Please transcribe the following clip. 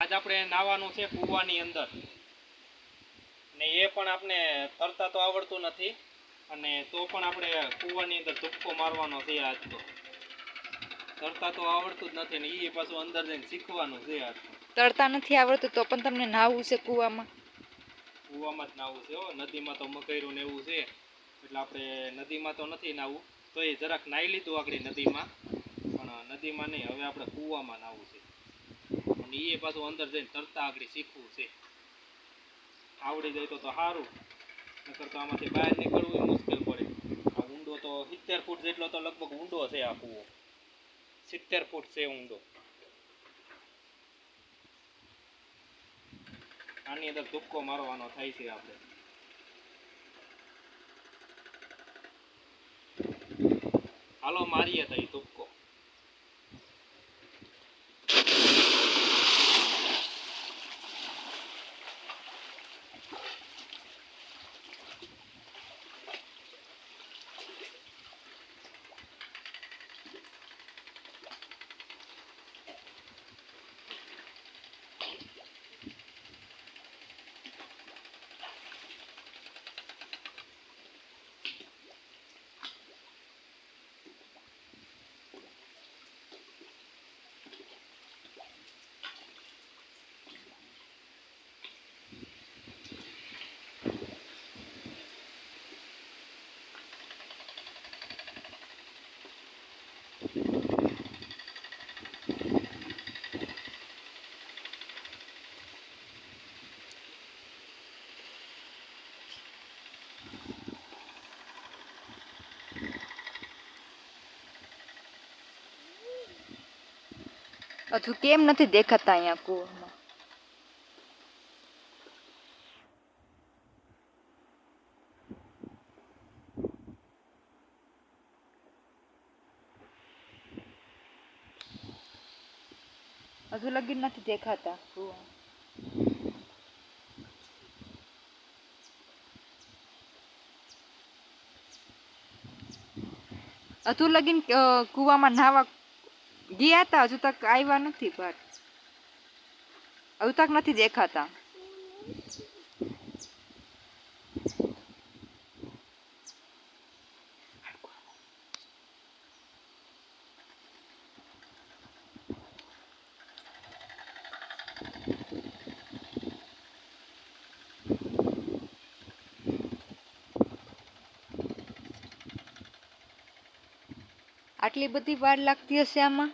આજ આપણે નાવાનું છે કૂવાની અંદર, ને એ પણ આપણે તરતા તો આવડતું નથી, અને તો પણ આપણે કૂવાની અંદર ધુક્કો મારવાનો છે. આજ તો તરતા તો આવડતું જ નથી, ને એ પાછું અંદર જઈને શીખવાનું છે. આજ તરતા નથી આવડતું તો પણ તમને નાવું છે કૂવામાં? કૂવામાં જ નાવું છે. નદીમાં તો મકઈરું ને એવું છે, એટલે આપણે નદીમાં તો નથી નાવું. તો એ જરાક નાહી લીધું આગળ નદીમાં, પણ નદીમાં નહીં, હવે આપણે કૂવામાં નાવું છે. અને એ પાછું અંદર જઈને તરતા આગળ શીખવું છે. આવડી જાય તો સારું, નકર તો આમાંથી બહાર નીકળવું મુશ્કેલ પડે. આ ઊંડો તો 70 ફૂટ જેટલો તો લગભગ ઊંડો છે. આ કૂવો 70 ફૂટ છે ઊંડો. આની અંદર ધુક્કો મારવાનો થાય છે આપણે. હાલો મારીએ તો ધુક્કો. હજુ કેમ નથી દેખાતા અહીંયા કૂવામાં? હજુ લગી નથી દેખાતા કૂવા. હજુ લગીન કૂવામાં નાહવા ગયા હતા, હજુ તક આવ્યા નથી. બહાર હજુ તક નથી દેખાતા. આટલી બધી વાર લાગતી હશે આમાં?